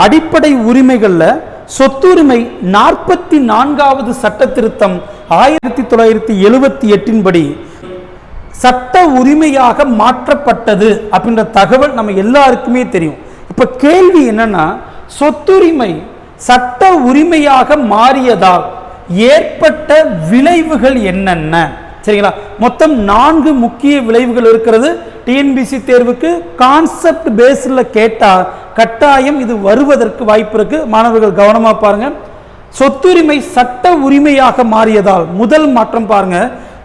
அடிப்படை உரிமைகள்ல சொத்துரிமை 44வது சட்ட திருத்தம் 1978 படி சட்ட உரிமையாக மாற்றப்பட்டது அப்படின்ற தகவல் நம்ம எல்லாருக்குமே தெரியும். இப்ப கேள்வி என்னன்னா, சொத்துரிமை சட்ட உரிமையாக மாறியதால் ஏற்பட்ட விளைவுகள் என்னென்ன? சரிங்களா? மொத்தம் 4 முக்கிய விளைவுகள் இருக்கிறது. டிஎன்பிசி தேர்வுக்கு கான்செப்ட் பேஸ்ல கேட்டா கட்டாயம் இது வருவதற்கு வாய்ப்பு இருக்கு. மாணவர்கள் கவனமா பாருங்க. சொத்துரிமை சட்ட உரிமையாக மாறியதால் முதல் மாற்றம் பாருங்க,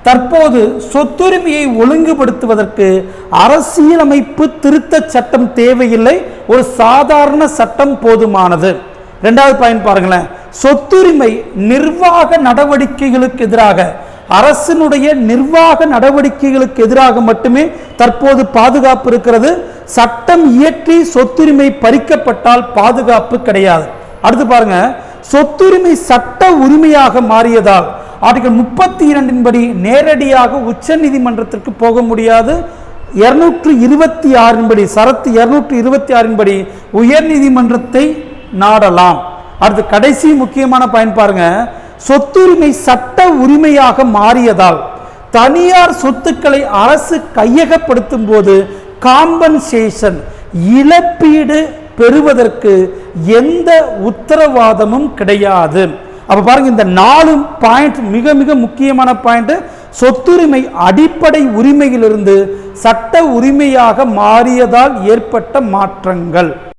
தற்போது சொத்துரிமையை ஒழுங்குபடுத்துவதற்கு அரசியலமைப்பு திருத்த சட்டம் தேவையில்லை, ஒரு சாதாரண சட்டம் போதுமானது. இரண்டாவது பாயிண்ட் பாருங்களேன், சொத்துரிமை நிர்வாக நடவடிக்கைகளுக்கு எதிராக, அரசினுடைய நிர்வாக நடவடிக்கைகளுக்கு எதிராக மட்டுமே தற்போது பாதுகாப்பு இருக்கிறது. சட்டம் இயற்றி சொத்துரிமை பறிக்கப்பட்டால் பாதுகாப்பு கிடையாது. அடுத்து பாருங்க, சொத்துரிமை சட்ட உரிமையாக மாறியதால் ஆர்டிகல் 32 படி நேரடியாக உச்ச நீதிமன்றத்திற்கு போக முடியாது. 226 படி சரத்து 226 படி உயர் நீதிமன்றத்தை நாடலாம். அடுத்து கடைசி முக்கியமான பயன் பாருங்க, சொத்துரிமை சட்ட உரிமையாக மாறியதால் தனியார் சொத்துக்களை அரசு கையகப்படுத்தும் போது காம்பன்சேஷன் இழப்பீடு பெறுவதற்கு எந்த உத்தரவாதமும் கிடையாது. அப்ப பாருங்க, இந்த 4 பாயிண்ட் மிக மிக முக்கியமான பாயிண்ட். சொத்துரிமை அடிப்படை உரிமையிலிருந்து சட்ட உரிமையாக மாறியதால் ஏற்பட்ட மாற்றங்கள்.